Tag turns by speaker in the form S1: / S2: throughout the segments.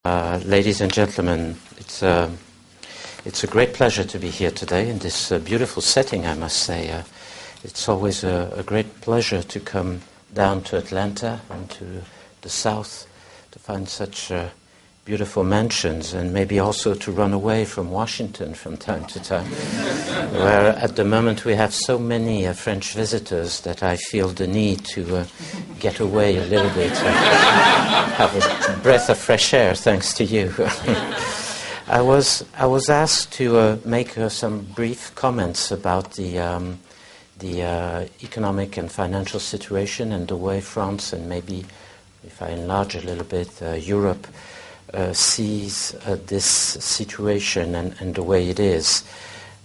S1: Ladies and gentlemen, it's a great pleasure to be here today in this beautiful setting, I must say. It's always a great pleasure to come down to Atlanta and to the south to find such beautiful mansions, and maybe also to run away from Washington from time to time, where at the moment we have so many French visitors that I feel the need to get away a little bit and have a breath of fresh air, thanks to you. I was asked to make some brief comments about the economic and financial situation and the way France, and maybe if I enlarge a little bit, Europe sees this situation and the way it is.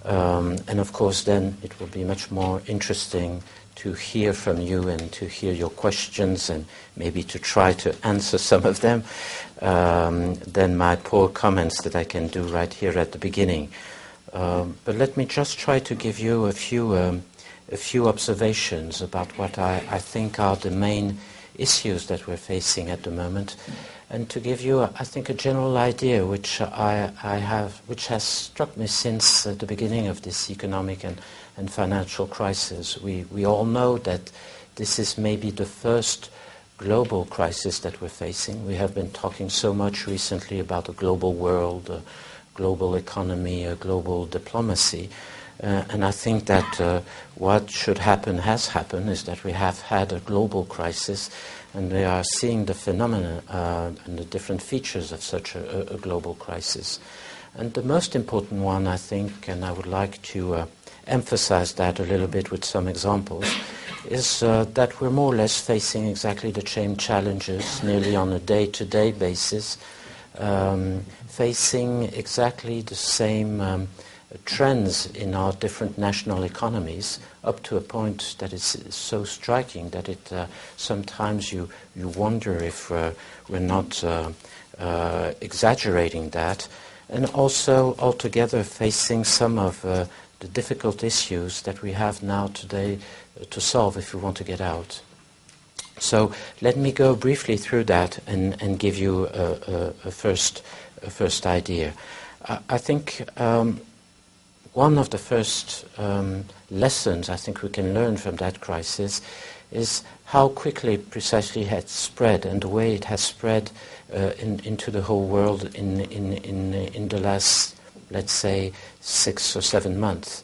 S1: And of course then it will be much more interesting to hear from you and to hear your questions and maybe to try to answer some of them than my poor comments that I can do right here at the beginning. But let me just try to give you a few observations about what I think are the main issues that we're facing at the moment, and to give you, I think, a general idea which which has struck me since the beginning of this economic and financial crisis. We all know that this is maybe the first global crisis that we're facing. We have been talking so much recently about a global world, a global economy, a global diplomacy. And I think that what should happen has happened, is that we have had a global crisis, and we are seeing the phenomena and the different features of such a global crisis. And the most important one, I think, and I would like to emphasize that a little bit with some examples, is that we're more or less facing exactly the same challenges, nearly on a day-to-day basis, facing exactly the same trends in our different national economies, up to a point that is so striking that it sometimes you wonder if we're not exaggerating that, and also altogether facing some of the difficult issues that we have now today to solve if we want to get out. So let me go briefly through that and give you a first idea. I think one of the first lessons I think we can learn from that crisis is how quickly precisely it has spread, and the way it has spread into the whole world in the last, let's say, 6 or 7 months.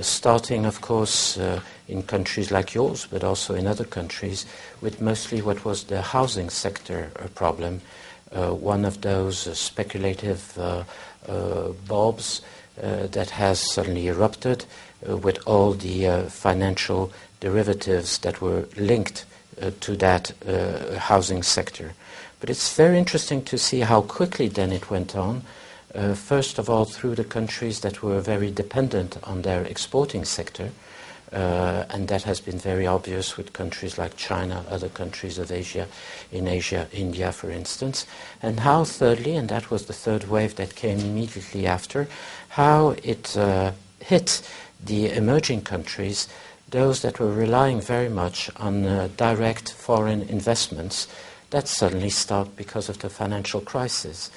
S1: Starting, of course, in countries like yours, but also in other countries, with mostly what was the housing sector problem, one of those speculative bulbs that has suddenly erupted with all the financial derivatives that were linked to that housing sector. But it's very interesting to see how quickly then it went on, first of all through the countries that were very dependent on their exporting sector, and that has been very obvious with countries like China, other countries of Asia, India, for instance, and how thirdly, and that was the third wave that came immediately after, how it hit the emerging countries, those that were relying very much on direct foreign investments that suddenly stopped because of the financial crisis.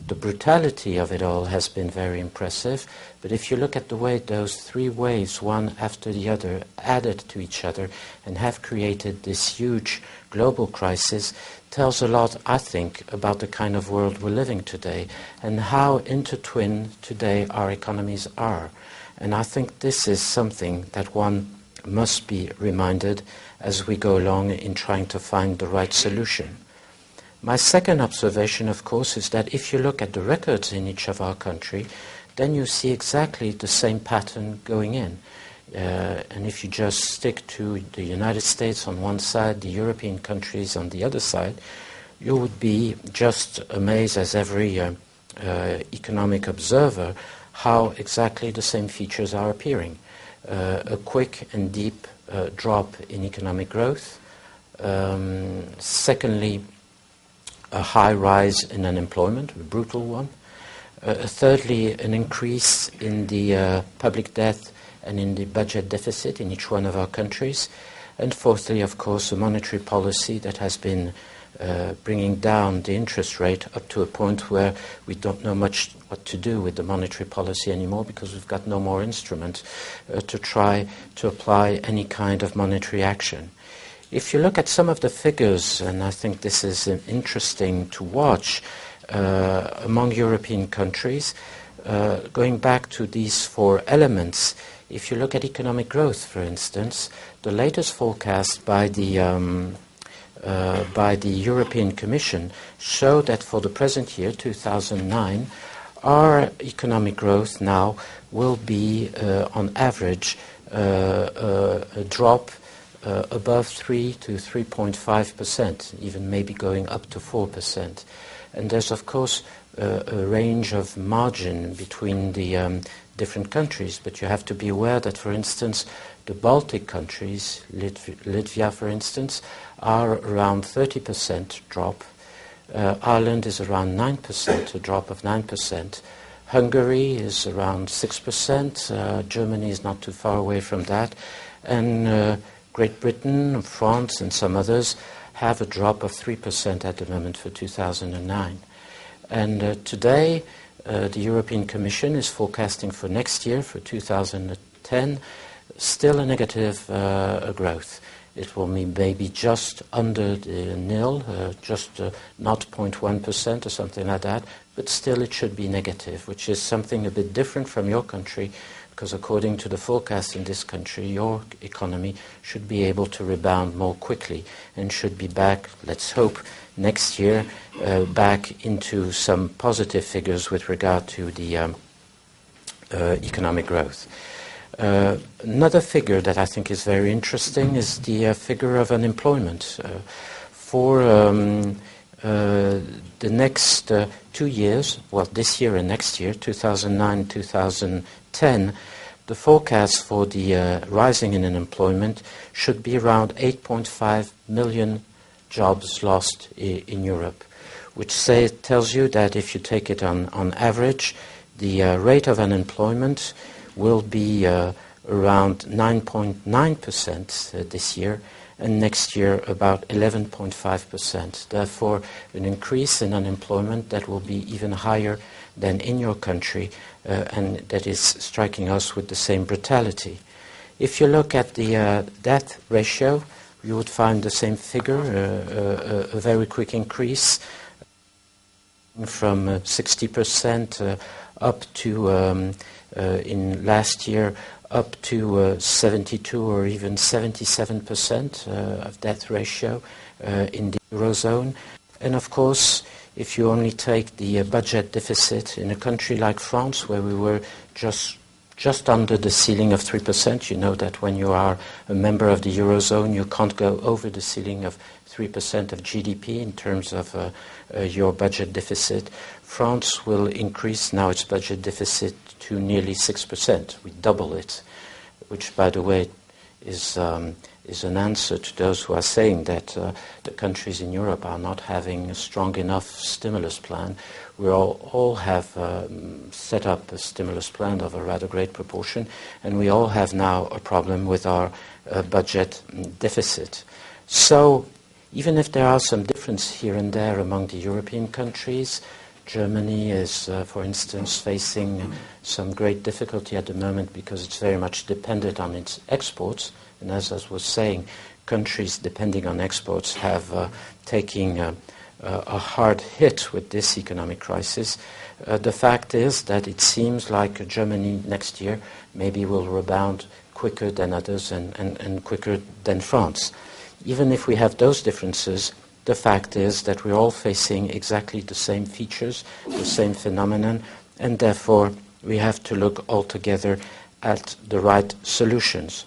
S1: The brutality of it all has been very impressive, but if you look at the way those three waves, one after the other, added to each other and have created this huge global crisis, tells a lot, I think, about the kind of world we're living today and how intertwined today our economies are. And I think this is something that one must be reminded as we go along in trying to find the right solution. My second observation, of course, is that if you look at the records in each of our country, then you see exactly the same pattern going in. And if you just stick to the United States on one side, the European countries on the other side, you would be just amazed, as every economic observer, how exactly the same features are appearing. A quick and deep drop in economic growth. Secondly, a high rise in unemployment, a brutal one. Thirdly, an increase in the public debt and in the budget deficit in each one of our countries. And fourthly, of course, a monetary policy that has been bringing down the interest rate up to a point where we don't know much what to do with the monetary policy anymore, because we've got no more instrument to try to apply any kind of monetary action. If you look at some of the figures, and I think this is interesting to watch, among European countries, going back to these four elements, if you look at economic growth, for instance, the latest forecast by the European Commission show that for the present year, 2009, our economic growth now will be, on average, a drop above 3 to 3.5%, even maybe going up to 4%. And there's, of course, a range of margin between the different countries, but you have to be aware that, for instance, the Baltic countries, Latvia, for instance, are around 30% drop. Ireland is around 9%, a drop of 9%. Hungary is around 6%. Germany is not too far away from that. And Great Britain, France, and some others have a drop of 3% at the moment for 2009. And today, the European Commission is forecasting for next year, for 2010, still a negative growth. It will be maybe just under the nil, just 0.1% or something like that, but still it should be negative, which is something a bit different from your country, because according to the forecast in this country, your economy should be able to rebound more quickly and should be back, let's hope, next year, back into some positive figures with regard to the economic growth. Another figure that I think is very interesting is the figure of unemployment. For the next 2 years, well, this year and next year, 2009, 2010, the forecast for the rising in unemployment should be around 8.5 million jobs lost in Europe, which tells you that if you take it on average, the rate of unemployment will be around 9.9% this year, and next year about 11.5%. Therefore, an increase in unemployment that will be even higher than in your country, and that is striking us with the same brutality. If you look at the death ratio, you would find the same figure, a very quick increase from 60% up to, in last year, up to 72 or even 77% of death ratio in the Eurozone. And of course, if you only take the budget deficit in a country like France, where we were just under the ceiling of 3%, you know that when you are a member of the Eurozone, you can't go over the ceiling of 3% of GDP in terms of your budget deficit. France will increase now its budget deficit to nearly 6%. We double it, which, by the way, is an answer to those who are saying that the countries in Europe are not having a strong enough stimulus plan. We all have set up a stimulus plan of a rather great proportion, and we all have now a problem with our budget deficit. So even if there are some differences here and there among the European countries, Germany is, for instance, facing some great difficulty at the moment because it's very much dependent on its exports. And as I was saying, countries depending on exports have taken a hard hit with this economic crisis. The fact is that it seems like Germany next year maybe will rebound quicker than others and quicker than France. Even if we have those differences, the fact is that we're all facing exactly the same features, the same phenomenon, and therefore we have to look altogether at the right solutions.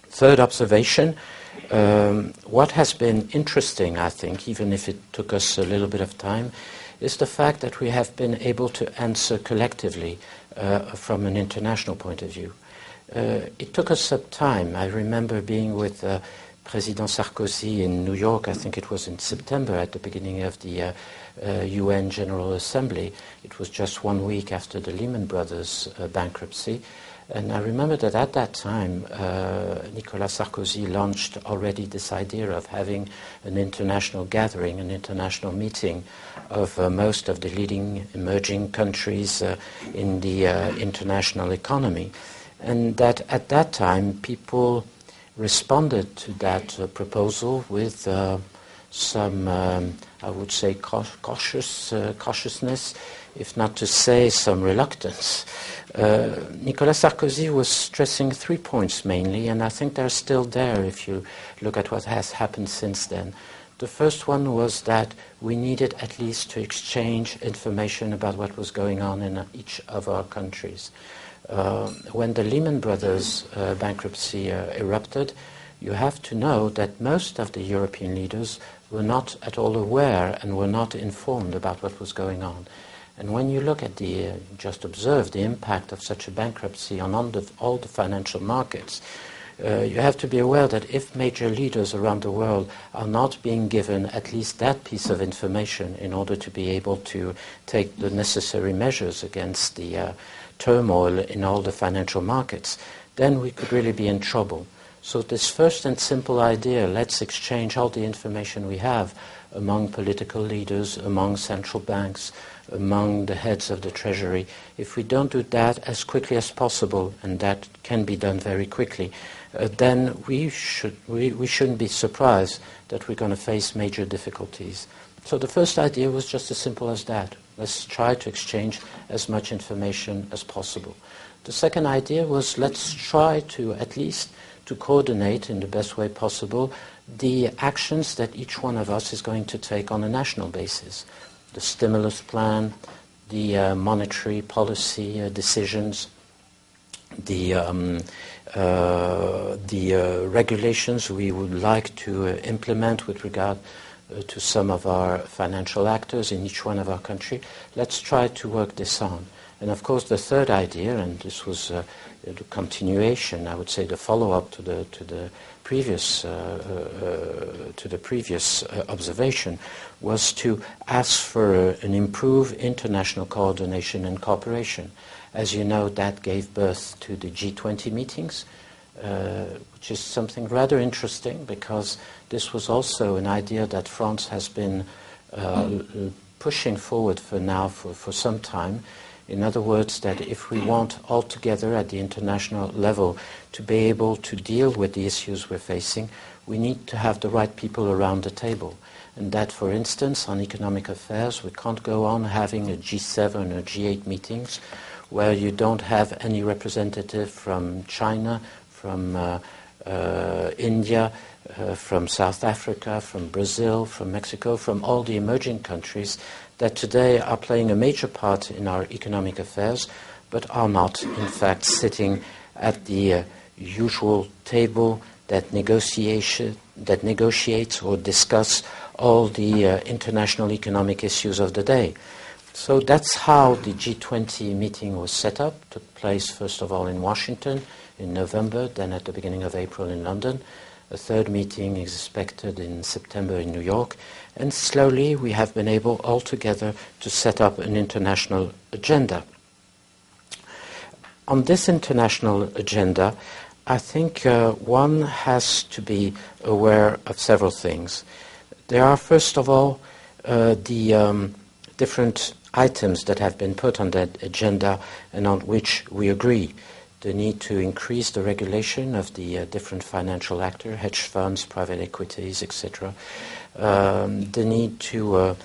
S1: Third observation, what has been interesting, I think, even if it took us a little bit of time, is the fact that we have been able to answer collectively from an international point of view. It took us some time. I remember being with President Sarkozy in New York, I think it was in September, at the beginning of the UN General Assembly. It was just 1 week after the Lehman Brothers bankruptcy. And I remember that at that time, Nicolas Sarkozy launched already this idea of having an international gathering, an international meeting of most of the leading emerging countries in the international economy. And that at that time, people responded to that proposal with some, I would say, cautiousness, if not to say some reluctance. Nicolas Sarkozy was stressing 3 points mainly, and I think they're still there if you look at what has happened since then. The first one was that we needed at least to exchange information about what was going on in each of our countries. When the Lehman Brothers bankruptcy erupted, you have to know that most of the European leaders were not at all aware and were not informed about what was going on. And when you look at just observe the impact of such a bankruptcy on all the financial markets, you have to be aware that if major leaders around the world are not being given at least that piece of information in order to be able to take the necessary measures against the turmoil in all the financial markets, then we could really be in trouble. So this first and simple idea, let's exchange all the information we have among political leaders, among central banks, among the heads of the Treasury. If we don't do that as quickly as possible, and that can be done very quickly, then we shouldn't be surprised that we're going to face major difficulties. So the first idea was just as simple as that. Let's try to exchange as much information as possible. The second idea was let's try to at least to coordinate in the best way possible the actions that each one of us is going to take on a national basis. The stimulus plan, the monetary policy decisions, the regulations we would like to implement with regard to some of our financial actors in each one of our country. Let's try to work this on. And of course, the third idea, and this was the continuation, I would say, the follow-up to the previous observation, was to ask for an improved international coordination and cooperation. As you know, that gave birth to the G20 meetings, which is something rather interesting because this was also an idea that France has been pushing forward for some time. In other words, that if we want all together at the international level to be able to deal with the issues we're facing, we need to have the right people around the table. And that, for instance, on economic affairs, we can't go on having a G7 or G8 meetings where you don't have any representative from China, from India, from South Africa, from Brazil, from Mexico, from all the emerging countries that today are playing a major part in our economic affairs, but are not, in fact, sitting at the usual table that negotiates or discuss all the international economic issues of the day. So that's how the G20 meeting was set up. It took place, first of all, in Washington in November, then at the beginning of April in London. A third meeting is expected in September in New York. And slowly we have been able altogether to set up an international agenda. On this international agenda, I think one has to be aware of several things. There are, first of all, the different items that have been put on that agenda and on which we agree. The need to increase the regulation of the different financial actors, hedge funds, private equities, etc. The need to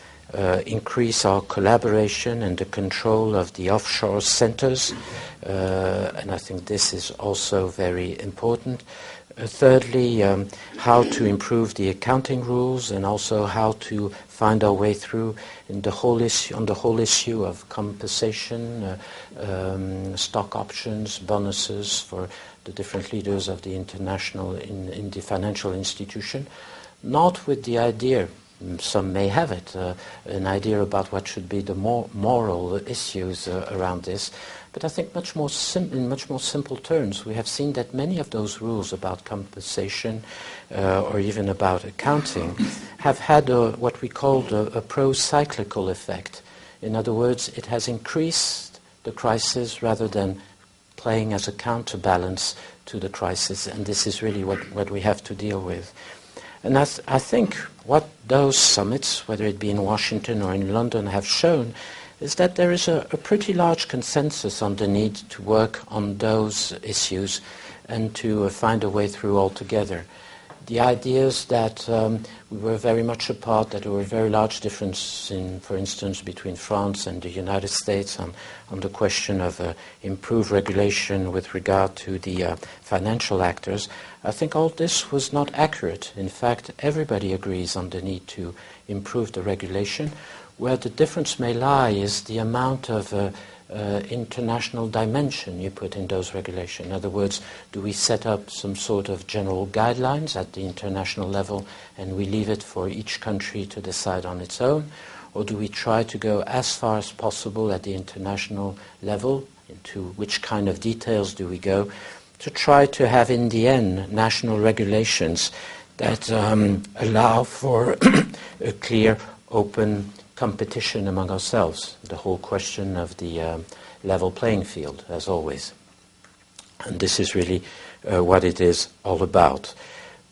S1: increase our collaboration and the control of the offshore centers, and I think this is also very important. Thirdly, how to improve the accounting rules and also how to find our way through on the whole issue of compensation, stock options, bonuses for the different leaders of the international in the financial institution, not with the idea, some may have it, an idea about what should be the more moral issues around this. But I think in much more simple terms, we have seen that many of those rules about compensation or even about accounting have had what we call a pro-cyclical effect. In other words, it has increased the crisis rather than playing as a counterbalance to the crisis, and this is really what we have to deal with. And I think what those summits, whether it be in Washington or in London, have shown is that there is a pretty large consensus on the need to work on those issues and to find a way through altogether. The ideas that we were very much apart, that there were very large differences in, for instance, between France and the United States on the question of improved regulation with regard to the financial actors, I think all this was not accurate. In fact, everybody agrees on the need to improve the regulation. Where the difference may lie is the amount of international dimension you put in those regulations. In other words, do we set up some sort of general guidelines at the international level and we leave it for each country to decide on its own? Or do we try to go as far as possible at the international level? Into which kind of details do we go? To try to have in the end national regulations that allow for a clear, open competition among ourselves, the whole question of the level playing field, as always. And this is really what it is all about.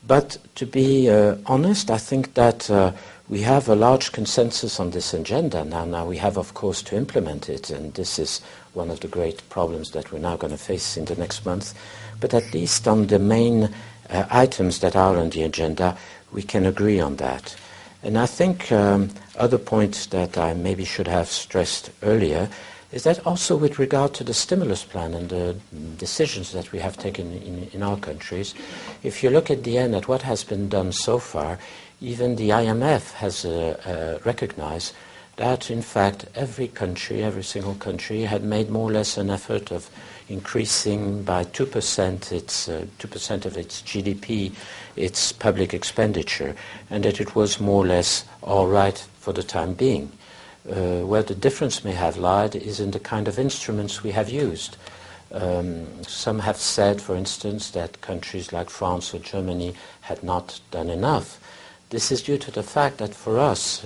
S1: But to be honest, I think that we have a large consensus on this agenda now. Now we have, of course, to implement it, and this is one of the great problems that we're now going to face in the next month. But at least on the main items that are on the agenda, we can agree on that. And I think other points that I maybe should have stressed earlier is that also with regard to the stimulus plan and the decisions that we have taken in our countries, if you look at the end at what has been done so far, even the IMF has recognized that in fact every country, every single country had made more or less an effort of increasing by 2% its 2% of its GDP, its public expenditure, and that it was more or less all right for the time being. Where the difference may have lied is in the kind of instruments we have used. Some have said, for instance, that countries like France or Germany had not done enough. This is due to the fact that for us,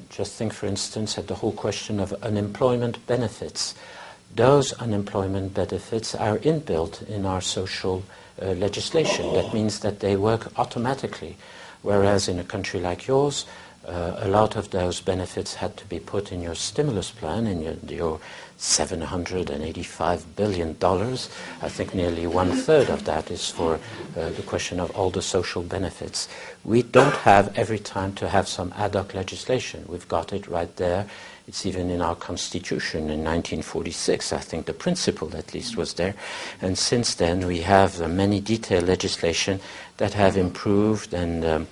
S1: just think, for instance, at the whole question of unemployment benefits. Those unemployment benefits are inbuilt in our social legislation. That means that they work automatically, whereas in a country like yours, a lot of those benefits had to be put in your stimulus plan, in your $785 billion. I think nearly one-third of that is for the question of all the social benefits. We don't have every time to have some ad hoc legislation. We've got it right there. It's even in our constitution in 1946. I think the principle at least was there. And since then we have many detailed legislation that have improved and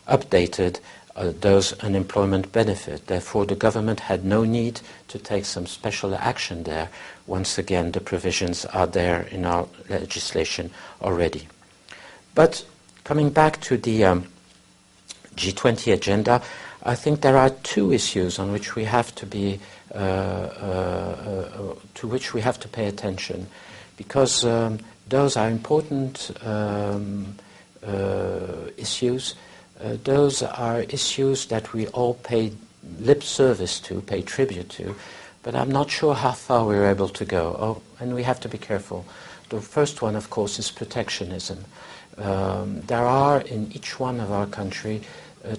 S1: updated those unemployment benefits. Therefore, the government had no need to take some special action there. Once again, the provisions are there in our legislation already. But coming back to the G20 agenda, I think there are two issues on which we have to be to which we have to pay attention, because those are important issues. Those are issues that we all pay lip service to, pay tribute to, but I'm not sure how far we're able to go. Oh, and we have to be careful. The first one, of course, is protectionism. There are in each one of our country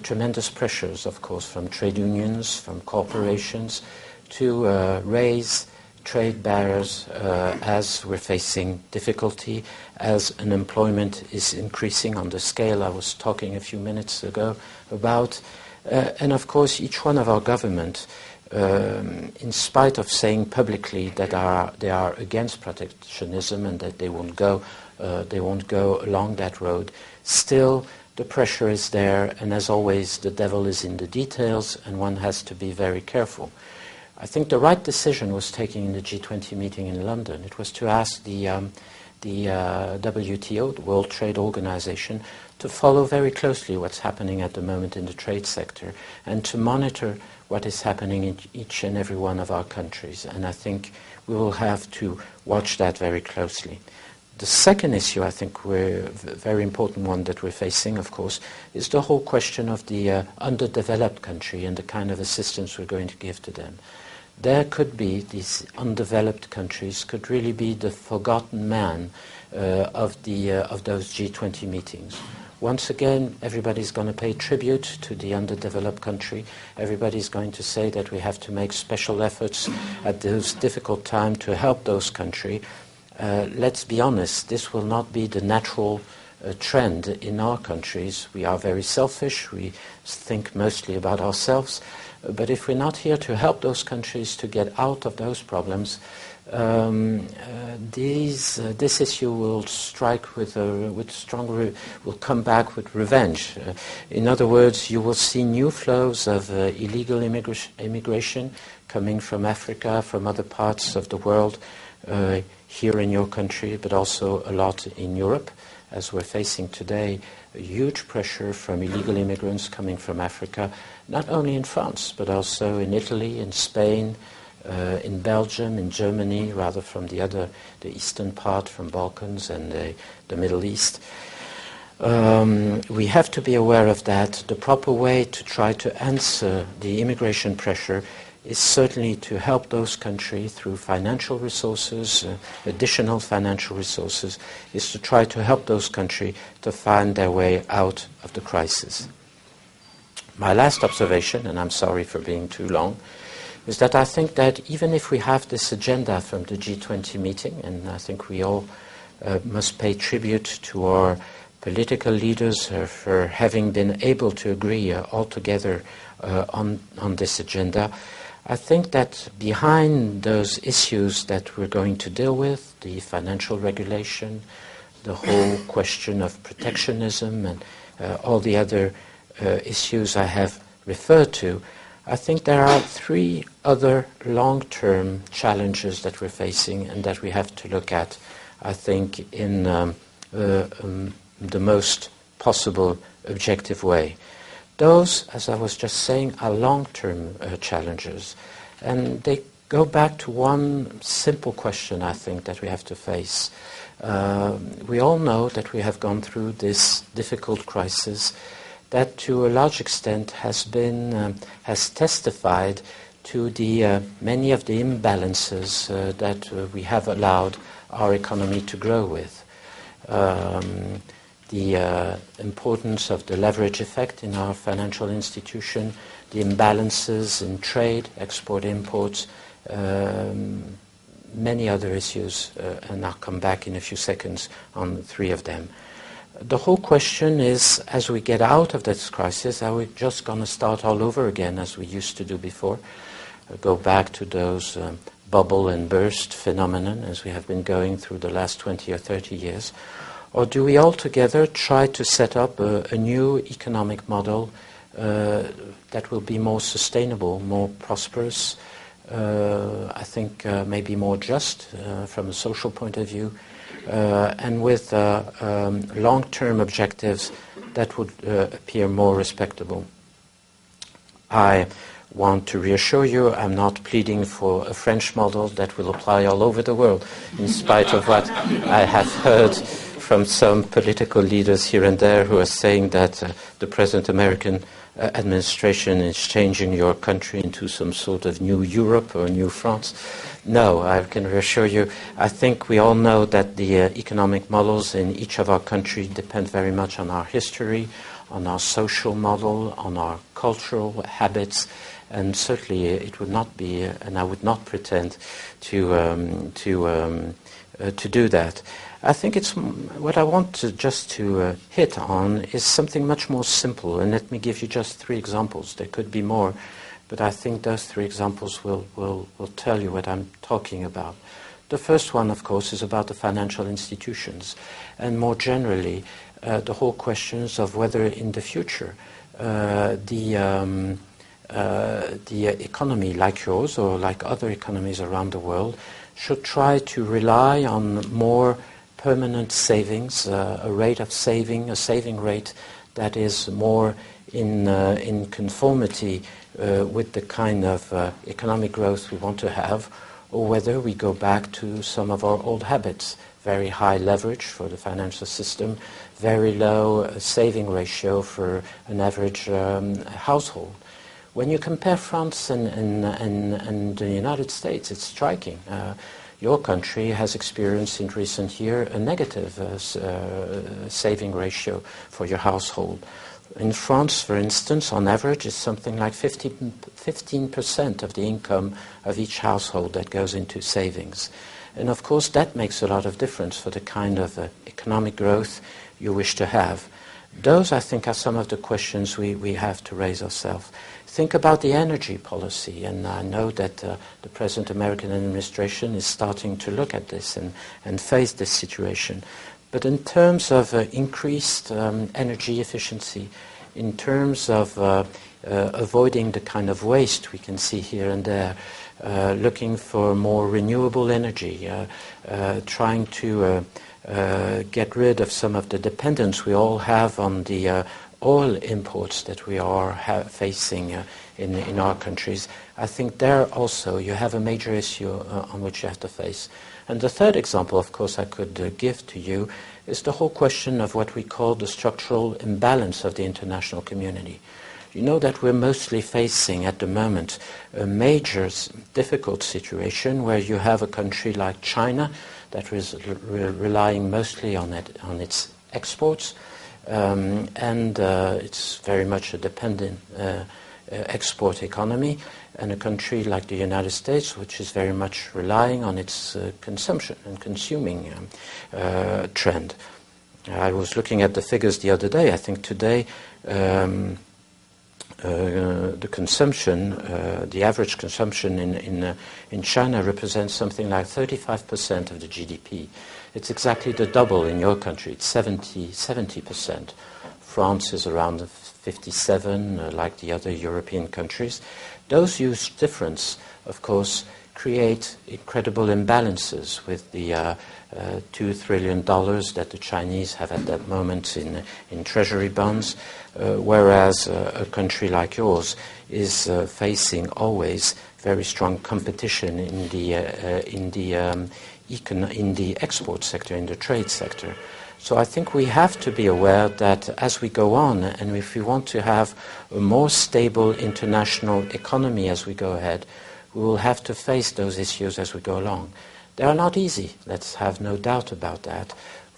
S1: tremendous pressures, of course, from trade unions, from corporations, to raise trade barriers as we're facing difficulty, as unemployment is increasing on the scale I was talking a few minutes ago about. And of course, each one of our government, in spite of saying publicly that they are against protectionism and that they won't go along that road, still the pressure is there, and as always, the devil is in the details, and one has to be very careful. I think the right decision was taken in the G20 meeting in London. It was to ask the WTO, the World Trade Organization, to follow very closely what's happening at the moment in the trade sector and to monitor what is happening in each and every one of our countries. And I think we will have to watch that very closely. The second issue, I think, a very important one that we're facing, of course, is the whole question of the underdeveloped country and the kind of assistance we're going to give to them. there could be, these undeveloped countries could really be the forgotten man of those G20 meetings. Once again, everybody's going to pay tribute to the underdeveloped country. Everybody's going to say that we have to make special efforts at this difficult time to help those countries. Let's be honest, this will not be the natural trend in our countries. We are very selfish. We think mostly about ourselves. But if we're not here to help those countries to get out of those problems, this issue will strike with will come back with revenge. In other words, you will see new flows of illegal immigration coming from Africa, from other parts of the world, here in your country, but also a lot in Europe, as we're facing today a huge pressure from illegal immigrants coming from Africa, not only in France, but also in Italy, in Spain, in Belgium, in Germany, rather from the eastern part, from Balkans and the Middle East. We have to be aware of that. The proper way to try to answer the immigration pressure is certainly to help those countries through financial resources, additional financial resources, is to try to help those countries to find their way out of the crisis. My last observation, and I'm sorry for being too long, is that I think that even if we have this agenda from the G20 meeting, and I think we all must pay tribute to our political leaders for having been able to agree altogether on this agenda, I think that behind those issues that we're going to deal with, the financial regulation, the whole question of protectionism and all the other issues I have referred to, I think there are three other long-term challenges that we're facing and that we have to look at, I think, in the most possible objective way. Those, as I was just saying, are long-term challenges. And they go back to one simple question, I think, that we have to face. We all know that we have gone through this difficult crisis that to a large extent has testified to the many of the imbalances that we have allowed our economy to grow with. The importance of the leverage effect in our financial institution, the imbalances in trade, export, imports, many other issues, and I'll come back in a few seconds on three of them. The whole question is, as we get out of this crisis, are we just going to start all over again as we used to do before? Go back to those bubble and burst phenomenon as we have been going through the last 20 or 30 years? Or do we altogether try to set up a new economic model that will be more sustainable, more prosperous, I think maybe more just from a social point of view, and with long-term objectives that would appear more respectable? I want to reassure you, I'm not pleading for a French model that will apply all over the world, in spite of what I have heard from some political leaders here and there who are saying that the present American administration is changing your country into some sort of new Europe or new France. No, I can reassure you, I think we all know that the economic models in each of our countries depend very much on our history, on our social model, on our cultural habits, and certainly it would not be, and I would not pretend to do that. I think it's what I want to just to hit on is something much more simple, and let me give you just three examples. There could be more, but I think those three examples will tell you what I'm talking about. The first one, of course, is about the financial institutions, and more generally, the whole questions of whether in the future the economy like yours or like other economies around the world should try to rely on more permanent savings, a rate of saving, a saving rate that is more in conformity with the kind of economic growth we want to have, or whether we go back to some of our old habits, very high leverage for the financial system, very low saving ratio for an average household. When you compare France and the United States, it's striking. Your country has experienced in recent years a negative saving ratio for your household. In France, for instance, on average, it's something like 15% of the income of each household that goes into savings. And of course, that makes a lot of difference for the kind of economic growth you wish to have. Those, I think, are some of the questions we have to raise ourselves. Think about the energy policy, and I know that the present American administration is starting to look at this and face this situation. But in terms of increased energy efficiency, in terms of avoiding the kind of waste we can see here and there, looking for more renewable energy, trying to get rid of some of the dependence we all have on the oil imports that we are facing in our countries. I think there also you have a major issue on which you have to face. And the third example, of course, I could give to you is the whole question of what we call the structural imbalance of the international community. You know that we're mostly facing at the moment a major difficult situation where you have a country like China that is relying mostly on its exports, and it's very much a dependent export economy, and a country like the United States, which is very much relying on its consumption and consuming trend. I was looking at the figures the other day. I think today the consumption, the average consumption in China represents something like 35% of the GDP. It's exactly the double in your country. It's 70%. France is around 57, like the other European countries. Those huge difference, of course, create incredible imbalances with the $2 trillion that the Chinese have at that moment in treasury bonds, whereas a country like yours is facing always very strong competition in the export sector, in the trade sector. So I think we have to be aware that as we go on, and if we want to have a more stable international economy as we go ahead, we will have to face those issues as we go along. They are not easy, let's have no doubt about that.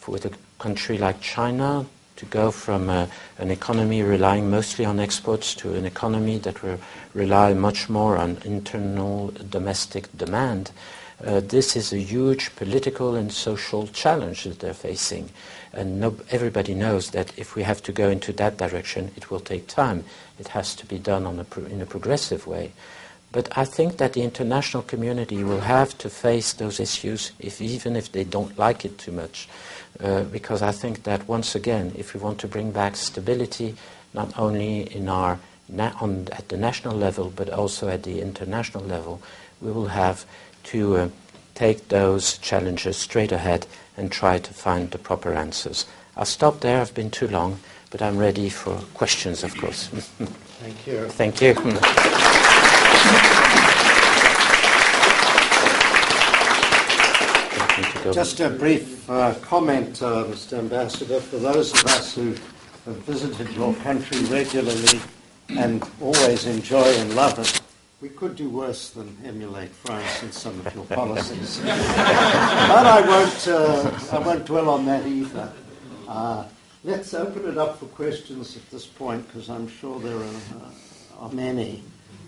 S1: With a country like China, to go from an economy relying mostly on exports to an economy that will rely much more on internal domestic demand, this is a huge political and social challenge that they're facing. And everybody knows that if we have to go into that direction, it will take time. It has to be done in a progressive way. But I think that the international community will have to face those issues, even if they don't like it too much. Because I think that, once again, if we want to bring back stability, not only at the national level, but also at the international level, we will have to take those challenges straight ahead and try to find the proper answers. I'll stop there. I've been too long, but I'm ready for questions, of course.
S2: Thank you.
S1: Thank you.
S2: Just a brief comment, Mr. Ambassador. For those of us who have visited your country regularly and always enjoy and love it, we could do worse than emulate France in some of your policies. But I won't dwell on that either. Let's open it up for questions at this point, because I'm sure there are many.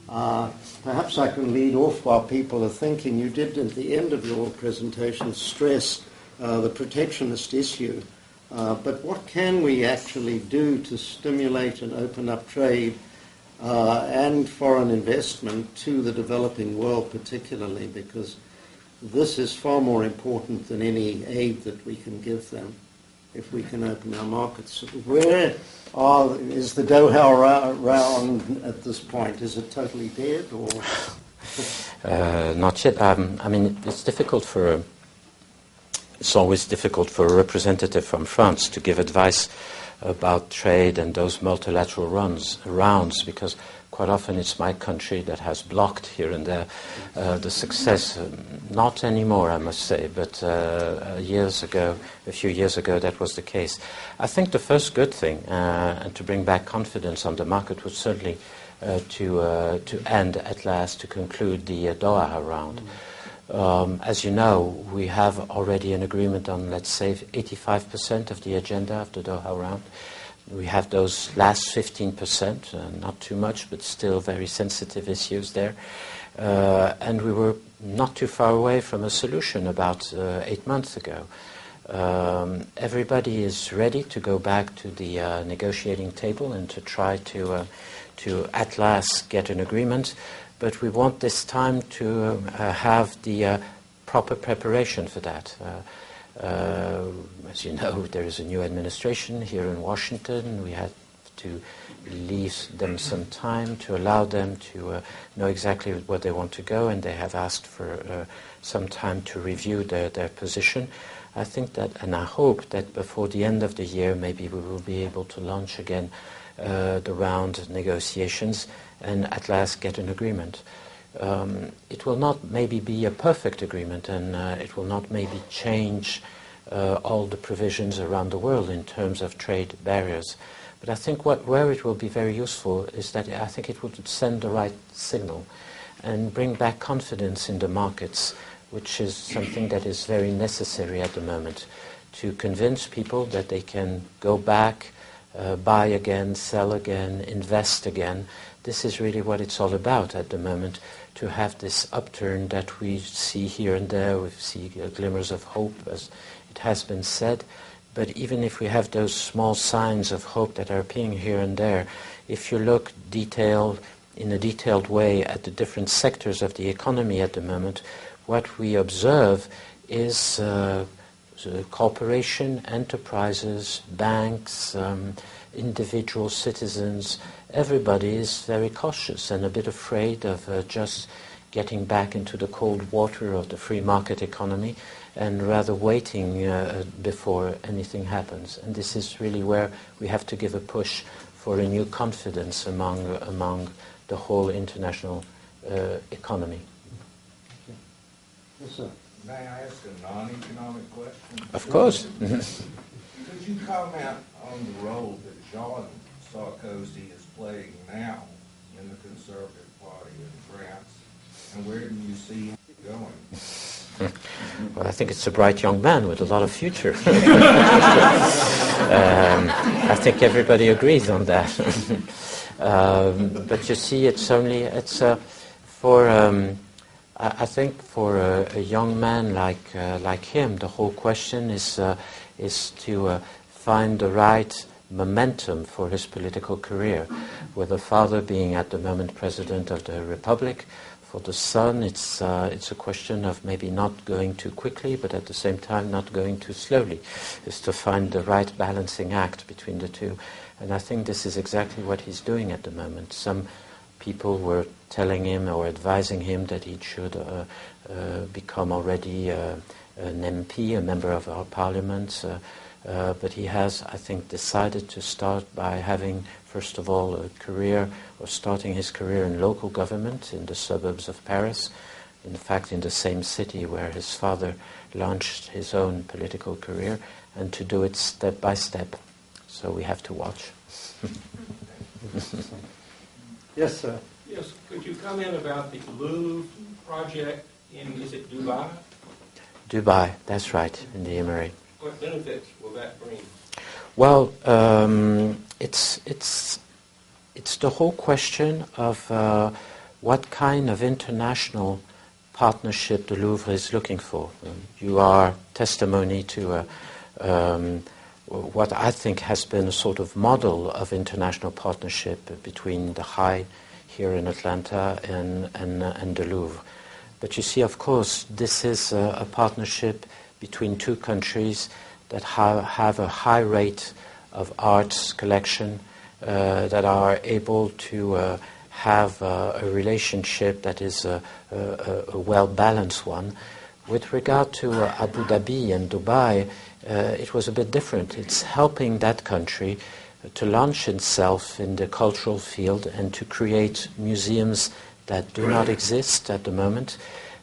S2: Perhaps I can lead off while people are thinking. You did, at the end of your presentation, stress the protectionist issue. But what can we actually do to stimulate and open up trade and foreign investment to the developing world particularly, because this is far more important than any aid that we can give them if we can open our markets. Where is the Doha round at this point? Is it totally dead, or?
S1: Not yet. I mean, it's always difficult for a representative from France to give advice about trade and those multilateral rounds, because quite often it's my country that has blocked here and there the success. Not anymore, I must say, but a few years ago, that was the case. I think the first good thing, and to bring back confidence on the market, would certainly to end at last, to conclude the Doha round. As you know, we have already an agreement on, let's say, 85% of the agenda of the Doha round. We have those last 15%, not too much, but still very sensitive issues there. And we were not too far away from a solution about 8 months ago. Everybody is ready to go back to the negotiating table and to try to at last get an agreement. But we want this time to have the proper preparation for that. As you know, there is a new administration here in Washington. We had to leave them some time to allow them to know exactly where they want to go, and they have asked for some time to review their position. I think that, and I hope that before the end of the year, maybe we will be able to launch again the round negotiations and at last get an agreement. It will not maybe be a perfect agreement, and it will not maybe change all the provisions around the world in terms of trade barriers. But I think where it will be very useful is that I think it would send the right signal and bring back confidence in the markets, which is something that is very necessary at the moment, to convince people that they can go back, buy again, sell again, invest again. This is really what it's all about at the moment, to have this upturn that we see here and there. We see glimmers of hope, as it has been said. But even if we have those small signs of hope that are appearing here and there, if you look in a detailed way at the different sectors of the economy at the moment, what we observe is corporation, enterprises, banks, individual citizens. Everybody is very cautious and a bit afraid of just getting back into the cold water of the free market economy, and rather waiting before anything happens. And this is really where we have to give a push for a new confidence among the whole international economy.
S2: Yes, sir.
S3: May I ask a non-economic question?
S1: Of course.
S3: Could you comment on the role that Jean Sarkozy is playing now in the Conservative Party in France, and where do you see him going?
S1: Well, I think it's a bright young man with a lot of future. I think everybody agrees on that. But you see, I think for a young man like him, the whole question is to find the right momentum for his political career. With the father being at the moment President of the Republic, for the son it's a question of maybe not going too quickly, but at the same time not going too slowly. Is to find the right balancing act between the two. And I think this is exactly what he's doing at the moment. Some people were telling him or advising him that he should become already an MP, a member of our parliament, but he has, I think, decided to start by having, first of all, a career, or starting his career in local government in the suburbs of Paris, in fact in the same city where his father launched his own political career, and to do it step by step. So we have to watch.
S2: Yes, sir.
S4: Yes, could you comment about the Louvre project is it Dubai?
S1: Dubai, that's right, in the Emirate.
S4: What benefits will that bring?
S1: Well, it's the whole question of what kind of international partnership the Louvre is looking for. You are testimony to what I think has been a sort of model of international partnership between the High here in Atlanta and the Louvre. But you see, of course, this is a partnership between two countries that have a high rate of arts collection, that are able to have a relationship that is a well-balanced one. With regard to Abu Dhabi and Dubai, it was a bit different. It's helping that country to launch itself in the cultural field and to create museums that do not exist at the moment,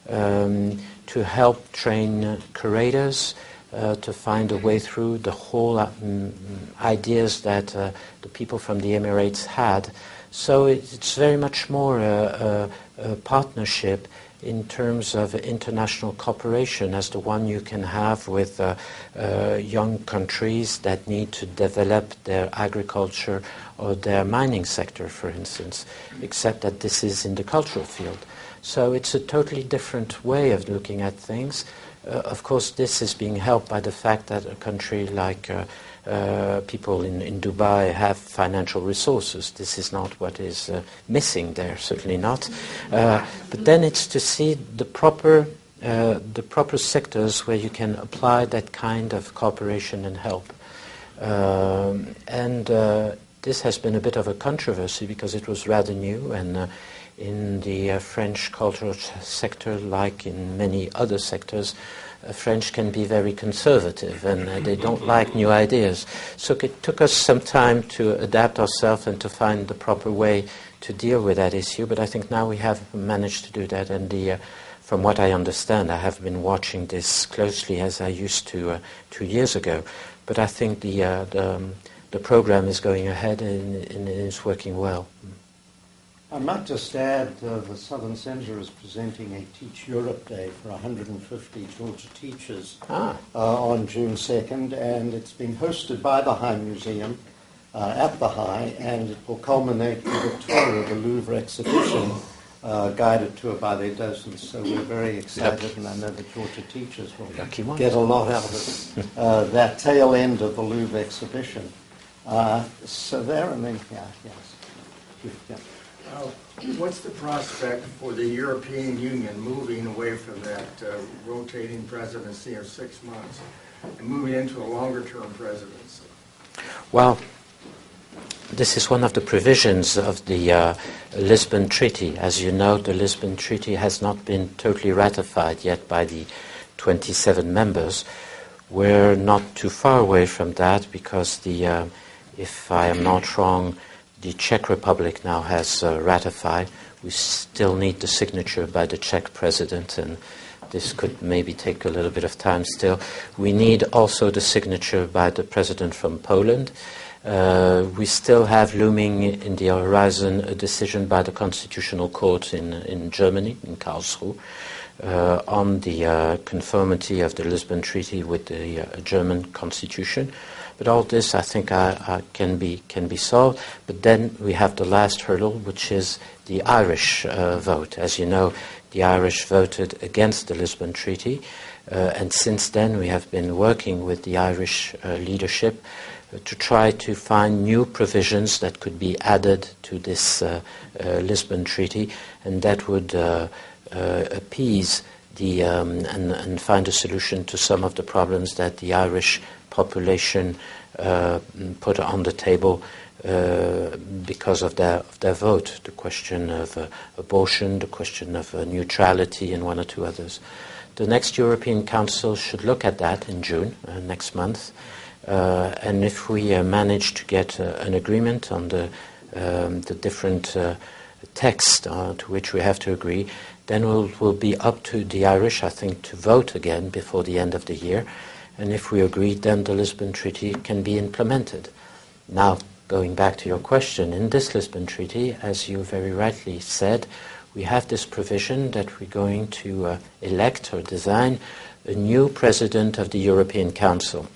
S1: to help train curators, to find a way through the whole ideas that the people from the Emirates had, So it's very much more a partnership in terms of international cooperation as the one you can have with young countries that need to develop their agriculture or their mining sector, for instance, except that this is in the cultural field. So it's a totally different way of looking at things. Of course, this is being helped by the fact that a country like people in Dubai have financial resources. This is not what is missing there, certainly not. But then it's to see the proper sectors where you can apply that kind of cooperation and help. This has been a bit of a controversy because it was rather new, and in the French cultural sector, like in many other sectors, French can be very conservative and they don't like new ideas. So it took us some time to adapt ourselves and to find the proper way to deal with that issue, but I think now we have managed to do that, and from what I understand, I have been watching this closely as I used to 2 years ago, but I think the program is going ahead and is working well.
S2: I might just add the Southern Centre is presenting a Teach Europe Day for 150 Georgia teachers on June 2nd, and it's being hosted by the High Museum at the High, and it will culminate with a tour of the Louvre exhibition, guided tour by their docents. So we're very excited, and I know the Georgia teachers will get a lot out of it. That tail end of the Louvre exhibition. So there, and then, yes.
S5: What's the prospect for the European Union moving away from that rotating presidency of 6 months and moving into a longer-term presidency?
S1: Well, this is one of the provisions of the Lisbon Treaty. As you know, the Lisbon Treaty has not been totally ratified yet by the 27 members. We're not too far away from that because if I am not wrong, the Czech Republic now has ratified. We still need the signature by the Czech president, and this could maybe take a little bit of time still. We need also the signature by the president from Poland. We still have looming in the horizon a decision by the Constitutional Court in Germany, in Karlsruhe, on the conformity of the Lisbon Treaty with the German constitution. But all this, I think, can be solved. But then we have the last hurdle, which is the Irish vote. As you know, the Irish voted against the Lisbon Treaty, and since then we have been working with the Irish leadership to try to find new provisions that could be added to this Lisbon Treaty, and that would appease and find a solution to some of the problems that the Irish population put on the table because of their vote. The question of abortion, the question of neutrality, and one or two others. The next European Council should look at that in June, next month. And if we manage to get an agreement on the different text to which we have to agree, then it will be up to the Irish, I think, to vote again before the end of the year. And if we agree, then the Lisbon Treaty can be implemented. Now, going back to your question, in this Lisbon Treaty, as you very rightly said, we have this provision that we're going to elect or design a new president of the European Council,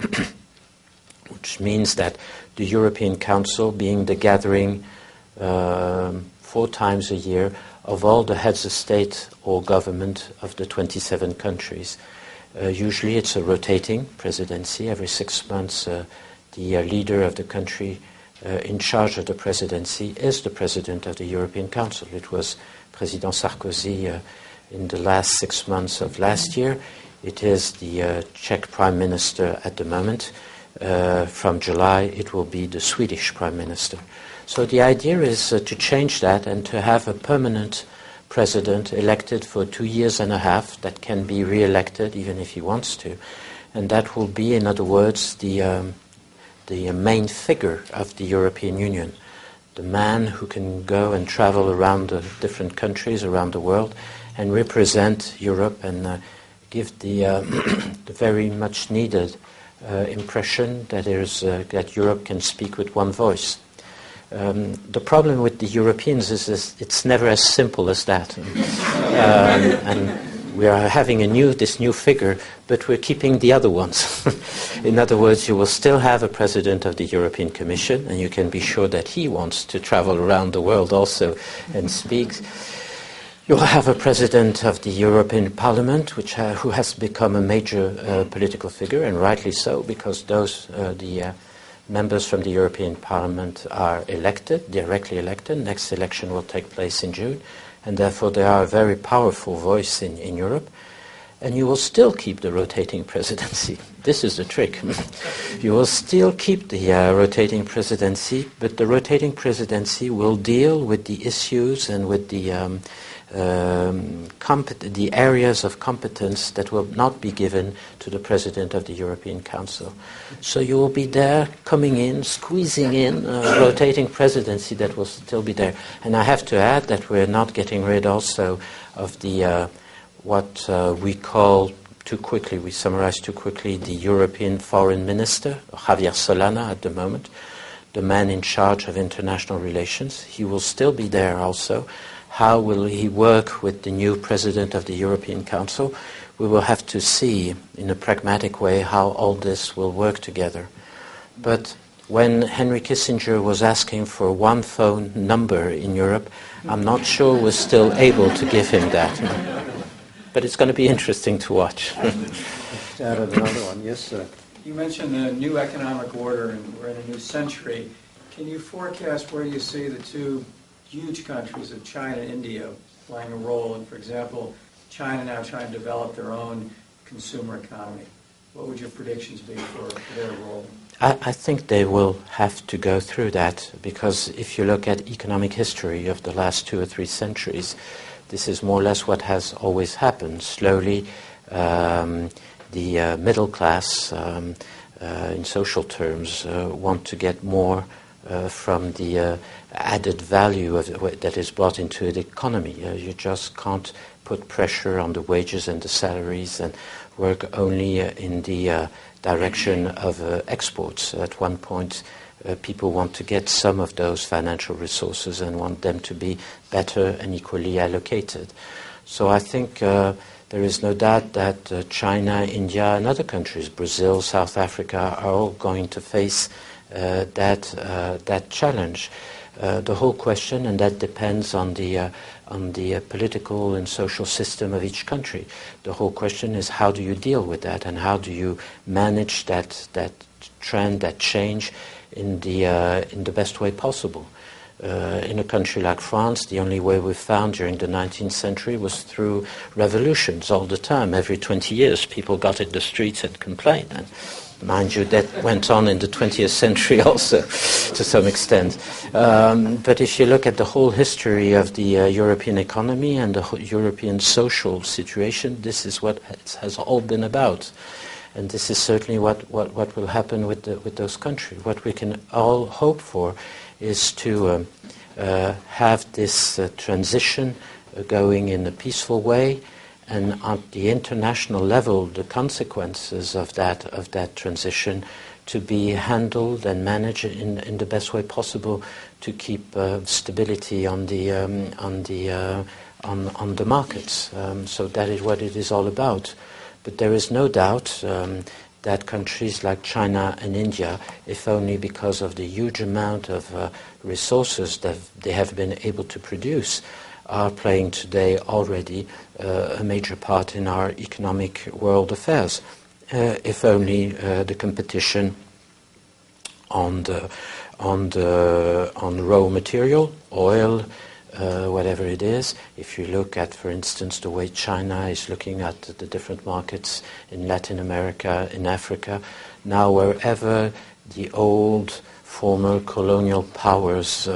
S1: which means that the European Council, being the gathering 4 times a year of all the heads of state or government of the 27 countries. Usually it's a rotating presidency. Every 6 months the leader of the country in charge of the presidency is the president of the European Council. It was President Sarkozy in the last 6 months of last year. It is the Czech Prime Minister at the moment. From July it will be the Swedish Prime Minister. So the idea is to change that and to have a permanent president elected for 2.5 years that can be re-elected even if he wants to. And that will be, in other words, the main figure of the European Union, the man who can go and travel around the different countries around the world and represent Europe and give the very much needed impression that that Europe can speak with one voice. The problem with the Europeans is it's never as simple as that. And we are having this new figure, but we're keeping the other ones. In other words, you will still have a president of the European Commission, and you can be sure that he wants to travel around the world also and speak. You'll have a president of the European Parliament, who has become a major political figure, and rightly so, because the members from the European Parliament are elected, directly elected. Next election will take place in June, and therefore they are a very powerful voice in Europe. And you will still keep the rotating presidency. This is the trick. You will still keep the rotating presidency, but the rotating presidency will deal with the issues and with the areas of competence that will not be given to the President of the European Council. So you will be there, coming in, squeezing in a rotating presidency that will still be there. And I have to add that we're not getting rid also of the what we call we summarize too quickly, the European Foreign Minister, Javier Solana at the moment, the man in charge of international relations. He will still be there also. How will he work with the new President of the European Council? We will have to see in a pragmatic way how all this will work together. But when Henry Kissinger was asking for one phone number in Europe, I'm not sure we're still able to give him that. But it's going to be interesting to watch.
S2: Just added another one. Yes, sir.
S6: You mentioned the new economic order, and we're in a new century. Can you forecast where you see the two huge countries of China and India playing a role? And for example, China now trying to develop their own consumer economy. What would your predictions be for their role?
S1: I think they will have to go through that, because if you look at economic history of the last 2 or 3 centuries, this is more or less what has always happened. Slowly, the middle class, in social terms, want to get more from the added value that is brought into the economy. You just can't put pressure on the wages and the salaries and work only in the direction of exports. At one point, people want to get some of those financial resources and want them to be better and equally allocated. So I think there is no doubt that China, India, and other countries, Brazil, South Africa, are all going to face that challenge. The whole question, and that depends on the political and social system of each country. The whole question is, how do you deal with that, and how do you manage that trend, that change in the best way possible? In a country like France, the only way we found during the 19th century was through revolutions all the time. Every 20 years, people got in the streets and complained. And mind you, that went on in the 20th century also, to some extent. But if you look at the whole history of the European economy and the European social situation, this is what it has all been about. And this is certainly what will happen with those countries. What we can all hope for is to have this transition going in a peaceful way, and at the international level, the consequences of that transition to be handled and managed in the best way possible to keep stability on the markets. So that is what it is all about. But there is no doubt that countries like China and India, if only because of the huge amount of resources that they have been able to produce, are playing today already a major part in our economic world affairs. If only the competition on raw material, oil, whatever it is. If you look at, for instance, the way China is looking at the different markets in Latin America, in Africa, now wherever the old former colonial powers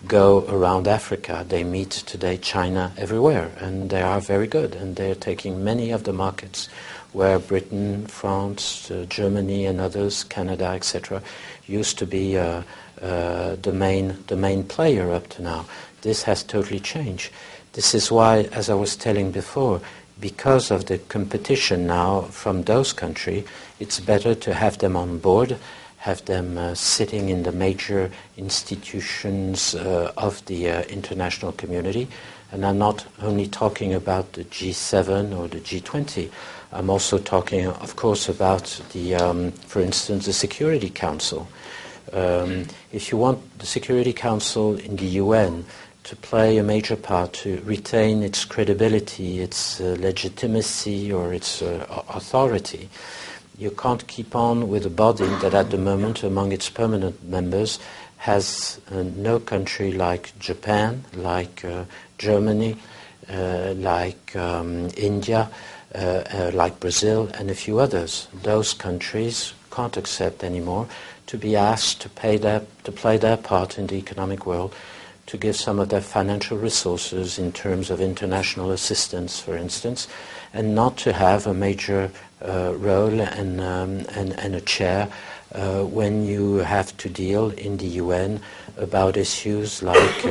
S1: go around Africa, they meet today China everywhere, and they are very good, and they're taking many of the markets where Britain, France, Germany and others, Canada, etc., used to be the main player up to now. This has totally changed. This is why, as I was telling before, because of the competition now from those countries, it's better to have them on board, have them sitting in the major institutions of the international community. And I'm not only talking about the G7 or the G20. I'm also talking, of course, about for instance, the Security Council. If you want the Security Council in the UN to play a major part, to retain its credibility, its legitimacy, or its authority, you can't keep on with a body that at the moment, among its permanent members, has no country like Japan, like Germany, like India, like Brazil, and a few others. Those countries can't accept anymore to be asked to play their part in the economic world, to give some of their financial resources in terms of international assistance, for instance, and not to have a major role and a chair when you have to deal in the UN about issues like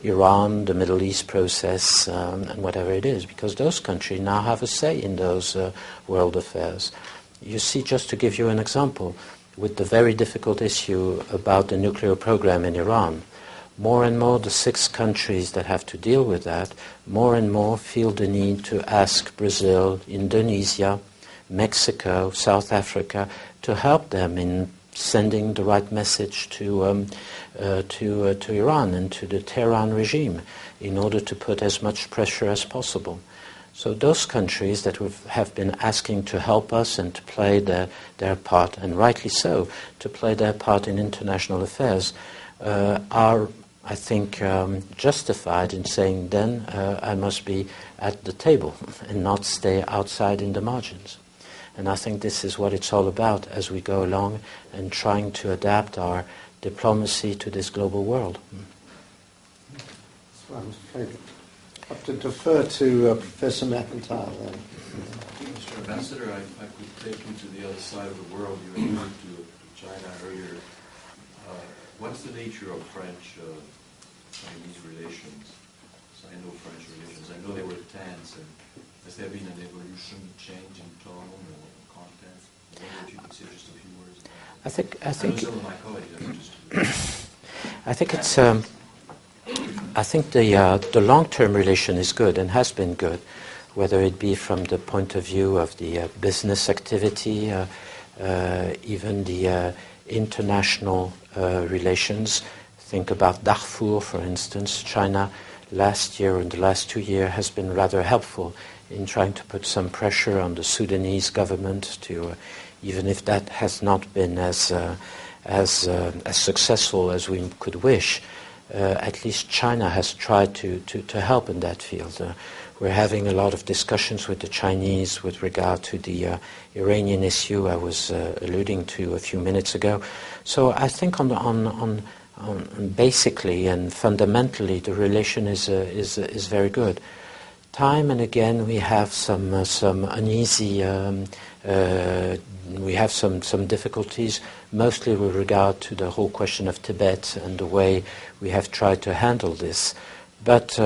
S1: Iran, the Middle East process, and whatever it is, because those countries now have a say in those world affairs. You see, just to give you an example, with the very difficult issue about the nuclear program in Iran, more and more the 6 countries that have to deal with that, more and more feel the need to ask Brazil, Indonesia, Mexico, South Africa, to help them in sending the right message to Iran and to the Tehran regime in order to put as much pressure as possible. So those countries that have been asking to help us and to play their part, and rightly so, to play their part in international affairs, are, I think, justified in saying then I must be at the table and not stay outside in the margins. And I think this is what it's all about as we go along and trying to adapt our diplomacy to this global world.
S2: I'm afraid I have to defer to Professor McIntyre then.
S7: Mr. Ambassador, I could take you to the other side of the world. You alluded to China earlier. What's the nature of French-Chinese relations, Sino-French relations? I know they were tense, and has there been an evolution, change in tone or content? I wonder if you could say just a few words.
S1: I think
S7: know some of my colleagues are interested.
S1: I think it's. I think the long-term relation is good and has been good, whether it be from the point of view of the business activity, even the international relations. Think about Darfur, for instance. China last year, in the last 2 years, has been rather helpful in trying to put some pressure on the Sudanese government to, even if that has not been as successful as we could wish, at least China has tried to help in that field. We're having a lot of discussions with the Chinese with regard to the Iranian issue I was alluding to a few minutes ago. So I think on basically and fundamentally the relation is very good. Time and again we have some uneasy, we have some difficulties, mostly with regard to the whole question of Tibet and the way we have tried to handle this. But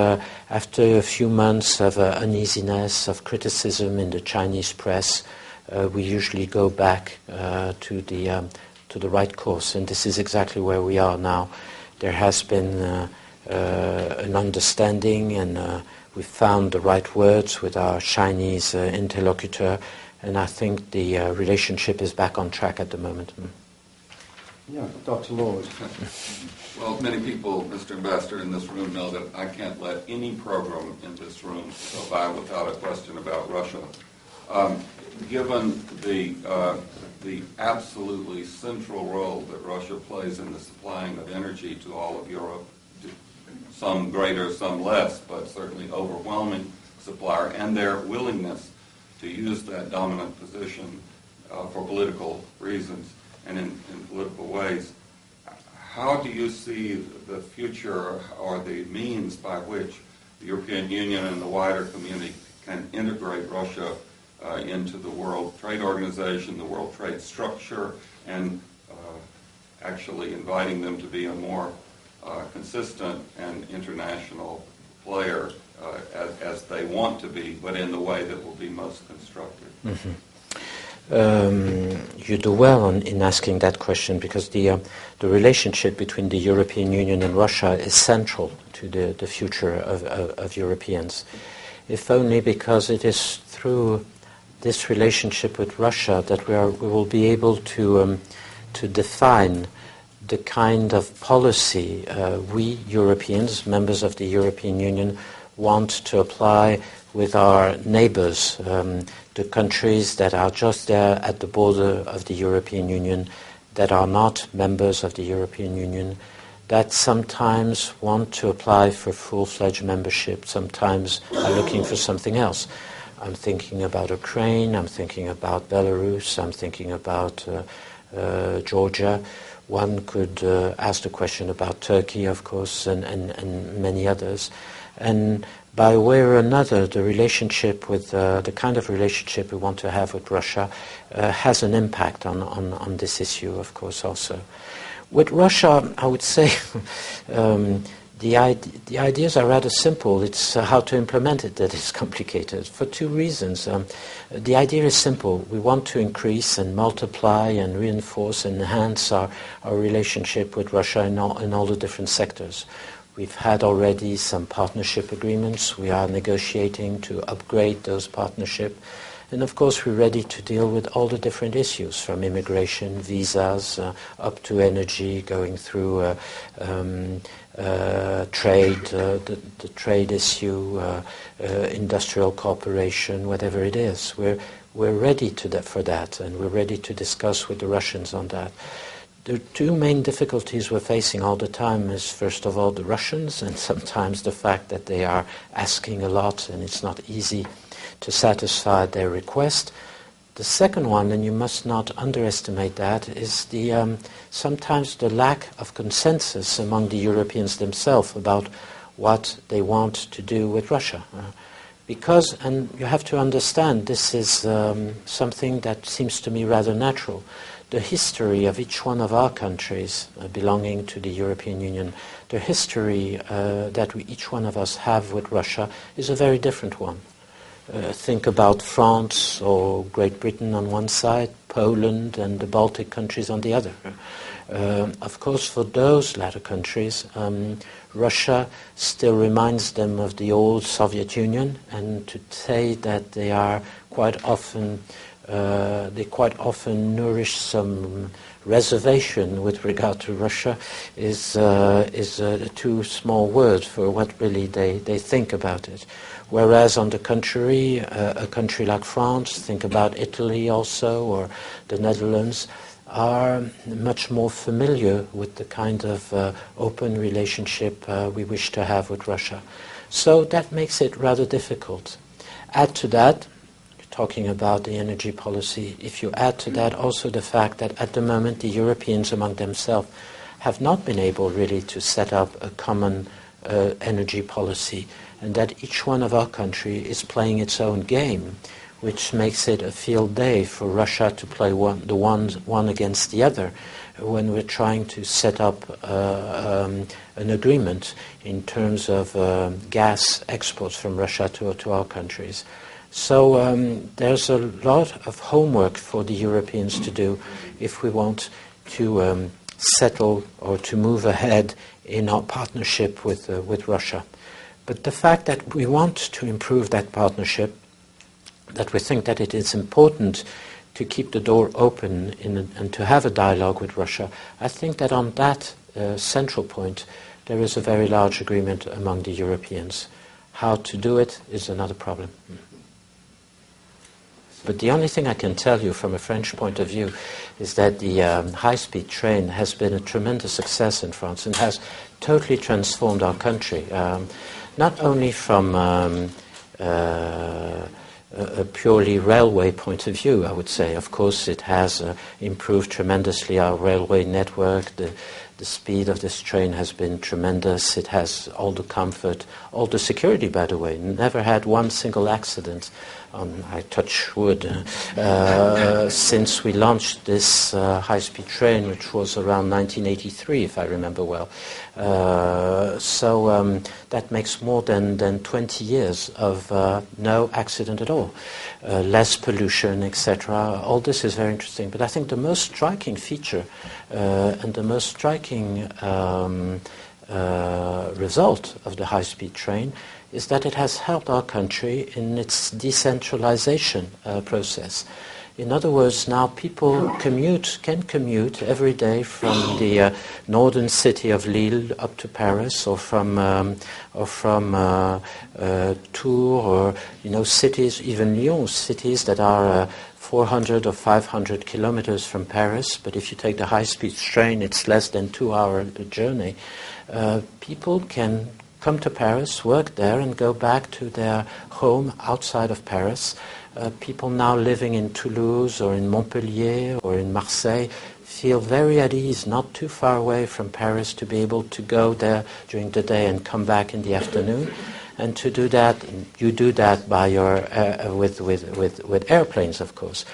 S1: after a few months of uneasiness, of criticism in the Chinese press, we usually go back to the right course, and this is exactly where we are now. There has been an understanding, and we found the right words with our Chinese interlocutor, and I think the relationship is back on track at the moment.
S2: Yeah, Dr. Lord.
S8: Well, many people, Mr. Ambassador, in this room know that I can't let any program in this room go by without a question about Russia. Given the absolutely central role that Russia plays in the supplying of energy to all of Europe, some greater, some less, but certainly overwhelming supplier, and their willingness to use that dominant position for political reasons and in political ways, how do you see the future or the means by which the European Union and the wider community can integrate Russia into the World Trade Organization, the World Trade Structure, and actually inviting them to be a more consistent and international player as they want to be, but in the way that will be most constructive?
S1: Mm-hmm. You do well in asking that question, because the relationship between the European Union and Russia is central to the future of Europeans. If only because it is through this relationship with Russia that we will be able to define the kind of policy we Europeans, members of the European Union, want to apply with our neighbors, the countries that are just there at the border of the European Union, that are not members of the European Union, that sometimes want to apply for full-fledged membership, sometimes are looking for something else. I'm thinking about Ukraine, I'm thinking about Belarus, I'm thinking about Georgia. One could ask the question about Turkey, of course, and many others. And by way or another, the relationship with the kind of relationship we want to have with Russia has an impact on this issue, of course, also. With Russia, I would say the ideas are rather simple. It's how to implement it that is complicated, for two reasons. The idea is simple. We want to increase and multiply and reinforce and enhance our relationship with Russia in all the different sectors. We've had already some partnership agreements. We are negotiating to upgrade those partnerships. And of course, we're ready to deal with all the different issues, from immigration, visas, up to energy, going through trade, the trade issue, industrial cooperation, whatever it is. We're ready for that, and we're ready to discuss with the Russians on that. The two main difficulties we're facing all the time is, first of all, the Russians, and sometimes the fact that they are asking a lot and it's not easy to satisfy their request. The second one, and you must not underestimate that, is sometimes the lack of consensus among the Europeans themselves about what they want to do with Russia. Because, and you have to understand, this is something that seems to me rather natural. The history of each one of our countries belonging to the European Union, the history that each one of us have with Russia is a very different one. Think about France or Great Britain on one side, Poland and the Baltic countries on the other. Of course, for those latter countries, Russia still reminds them of the old Soviet Union, and to say that they are quite often nourish some reservation with regard to Russia is a too small word for what really they think about it. Whereas on the contrary, a country like France, think about Italy also, or the Netherlands, are much more familiar with the kind of open relationship we wish to have with Russia. So that makes it rather difficult. Add to that, talking about the energy policy, if you add to that also the fact that at the moment the Europeans among themselves have not been able really to set up a common energy policy, and that each one of our country is playing its own game, which makes it a field day for Russia to play one against the other when we're trying to set up an agreement in terms of gas exports from Russia to our countries. So there's a lot of homework for the Europeans to do if we want to settle or to move ahead in our partnership with Russia. But the fact that we want to improve that partnership, that we think that it is important to keep the door open and to have a dialogue with Russia, I think that on that central point there is a very large agreement among the Europeans. How to do it is another problem. But the only thing I can tell you from a French point of view is that the high-speed train has been a tremendous success in France and has totally transformed our country. Not only from a purely railway point of view, I would say. Of course, it has improved tremendously our railway network, the The speed of this train has been tremendous. It has all the comfort, all the security, by the way. Never had one single accident, I touch wood, since we launched this high-speed train, which was around 1983, if I remember well. So that makes more than 20 years of no accident at all. Less pollution, etc. All this is very interesting. But I think the most striking feature and the most striking result of the high-speed train is that it has helped our country in its decentralization process. In other words, now people can commute every day from the northern city of Lille up to Paris, or from Tours, or cities, even Lyon, cities that are 400 or 500 kilometers from Paris. But if you take the high-speed train, it's less than 2-hour journey. People can come to Paris, work there, and go back to their home outside of Paris. People now living in Toulouse or in Montpellier or in Marseille feel very at ease, not too far away from Paris, to be able to go there during the day and come back in the afternoon. And to do that, you do that by your with airplanes, of course.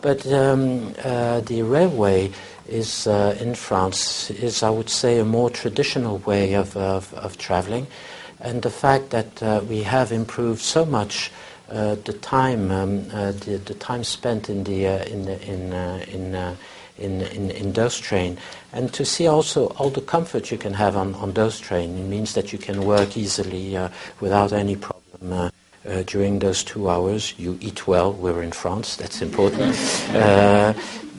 S1: But the railway is in France is, I would say, a more traditional way of traveling, and the fact that we have improved so much the time spent in those train, and to see also all the comfort you can have on those train. It means that you can work easily without any problem. During those 2 hours, you eat well. We're in France, that's important.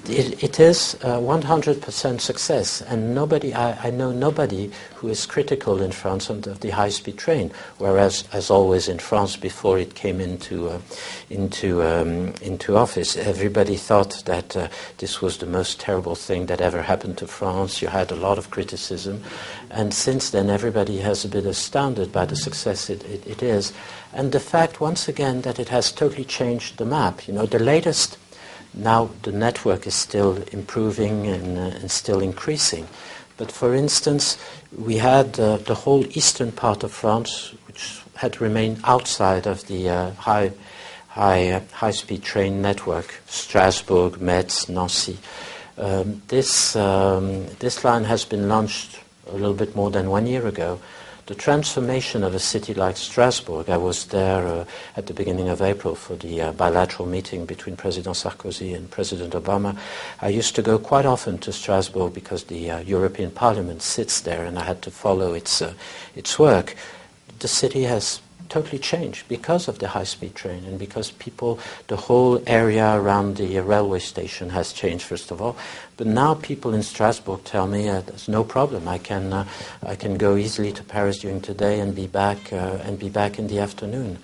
S1: It is 100% success, and I know nobody who is critical in France of the high-speed train. Whereas, as always in France, before it came into office, everybody thought that this was the most terrible thing that ever happened to France. You had a lot of criticism, and since then, everybody has been astounded by the success it is, and the fact, once again, that it has totally changed the map. The latest. Now the network is still improving and still increasing. But for instance, we had the whole eastern part of France, which had remained outside of the high-speed train network, Strasbourg, Metz, Nancy. This line has been launched a little bit more than 1 year ago. The transformation of a city like Strasbourg, I was there at the beginning of April for the bilateral meeting between President Sarkozy and President Obama. I used to go quite often to Strasbourg because the European Parliament sits there, and I had to follow its work. The city has totally changed because of the high-speed train, and because the whole area around the railway station has changed, first of all. But now people in Strasbourg tell me there's no problem. I can go easily to Paris during the day and be back in the afternoon,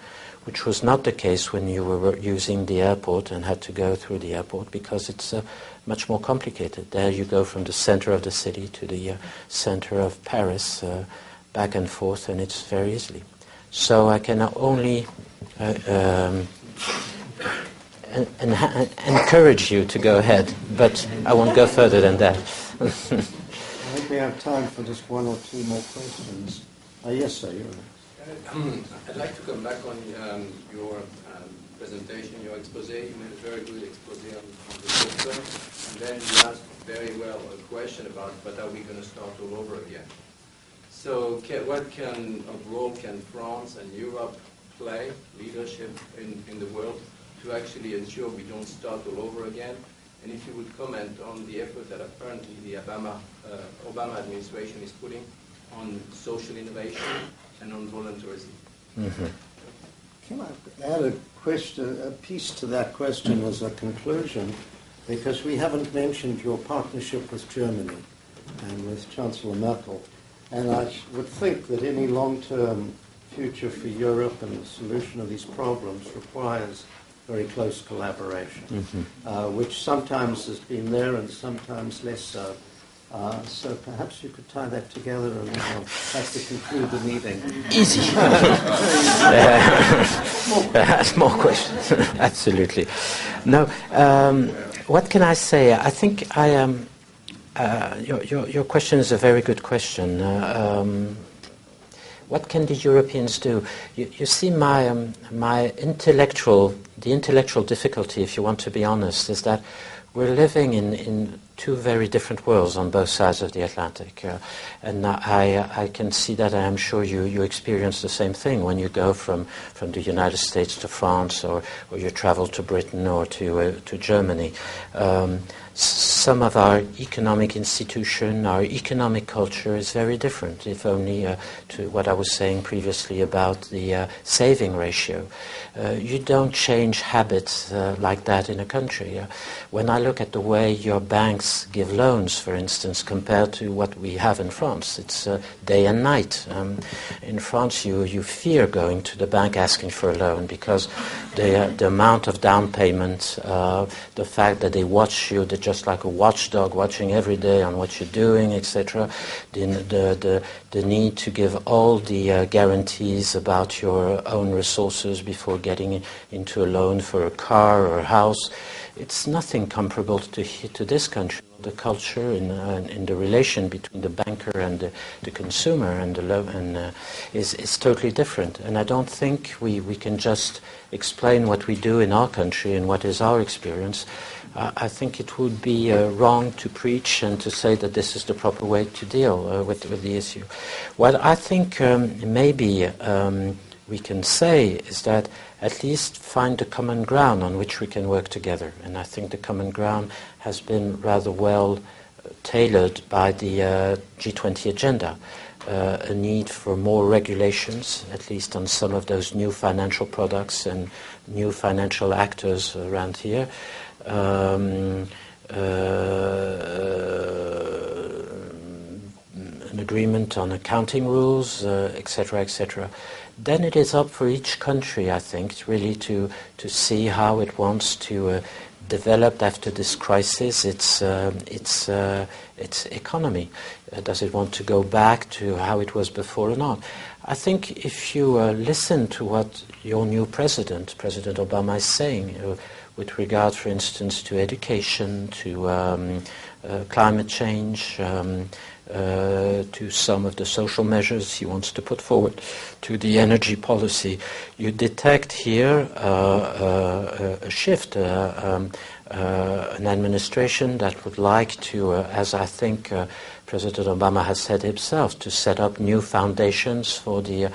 S1: which was not the case when you were using the airport and had to go through the airport, because it's much more complicated. There you go from the center of the city to the center of Paris, back and forth, and it's very easily. So I can only encourage you to go ahead, but I won't go further than that.
S2: I think we have time for just one or two more questions. Yes, sir.
S9: I'd like to come back on your presentation, your expose. You made a very good expose on the sector, and then you asked very well a question about, but are we going to start all over again? So what role can France and Europe play, leadership in the world, to actually ensure we don't start all over again? And if you would comment on the effort that apparently the Obama administration is putting on social innovation and on voluntarism.
S2: Mm-hmm. Can I add a piece to that question as a conclusion? Because we haven't mentioned your partnership with Germany and with Chancellor Merkel. And I would think that any long-term future for Europe and the solution of these problems requires very close collaboration, which sometimes has been there and sometimes less so. So perhaps you could tie that together, and we'll have to conclude the meeting.
S1: Easy. More questions. Absolutely. No. What can I say? I think Your question is a very good question. What can the Europeans do? You see, the intellectual difficulty, if you want to be honest, is that we're living in two very different worlds on both sides of the Atlantic. And I can see that, and I'm sure you experience the same thing when you go from the United States to France, or you travel to Britain or to Germany. Some of our economic institution, our economic culture is very different, if only to what I was saying previously about the saving ratio. You don't change habits like that in a country. When I look at the way your banks give loans, for instance, compared to what we have in France, it's day and night. In France, you fear going to the bank asking for a loan because the amount of down payment, the fact that they watch you, they're just like a watchdog watching every day on what you're doing, etc. The need to give all the guarantees about your own resources before getting into a loan for a car or a house. It's nothing comparable to this country. The culture in the relation between the banker and the consumer and the loan is totally different. And I don't think we can just explain what we do in our country and what is our experience. I think it would be wrong to preach and to say that this is the proper way to deal with the issue. What I think maybe we can say is that at least find a common ground on which we can work together. And I think the common ground has been rather well tailored by the G20 agenda. A need for more regulations, at least on some of those new financial products and new financial actors around here. An agreement on accounting rules, etc., etc. Then it is up for each country, I think, really to see how it wants to develop after this crisis its economy. Does it want to go back to how it was before or not? I think if you listen to what your new President Obama, is saying with regard, for instance, to education, to climate change, to some of the social measures he wants to put forward, to the energy policy, you detect here a shift, an administration that would like to, as I think President Obama has said himself, to set up new foundations for the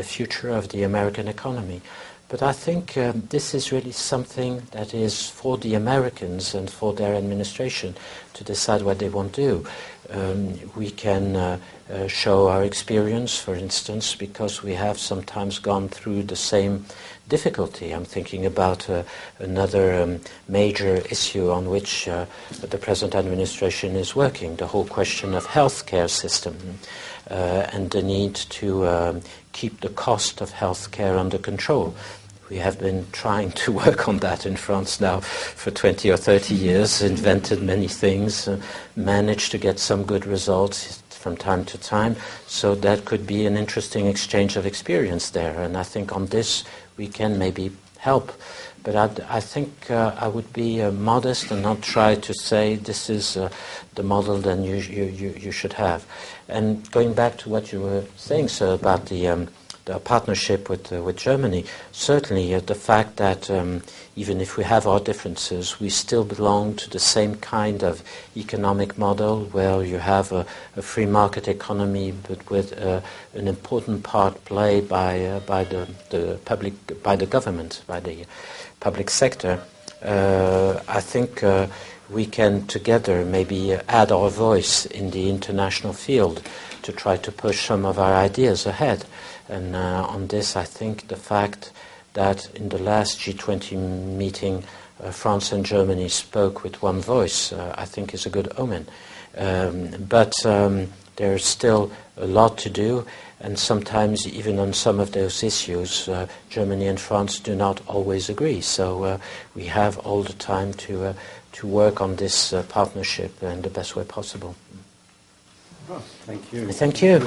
S1: future of the American economy. But I think this is really something that is for the Americans and for their administration to decide what they want to do. We can show our experience, for instance, because we have sometimes gone through the same difficulty. I'm thinking about another major issue on which the present administration is working, the whole question of healthcare system and the need to keep the cost of healthcare under control. We have been trying to work on that in France now for 20 or 30 years, invented many things, managed to get some good results from time to time, so that could be an interesting exchange of experience there. And I think on this we can maybe help. But I think I would be modest and not try to say this is the model that you should have. And going back to what you were saying, sir, about the partnership with Germany, certainly the fact that even if we have our differences, we still belong to the same kind of economic model where you have a free market economy, but with an important part played by the public, by the government, by the public sector. I think we can together maybe add our voice in the international field to try to push some of our ideas ahead. And on this, I think the fact that in the last G20 meeting, France and Germany spoke with one voice, I think is a good omen. But there's still a lot to do, and sometimes even on some of those issues, Germany and France do not always agree. So we have all the time to work on this partnership in the best way possible.
S2: Oh, thank you.
S1: Thank you.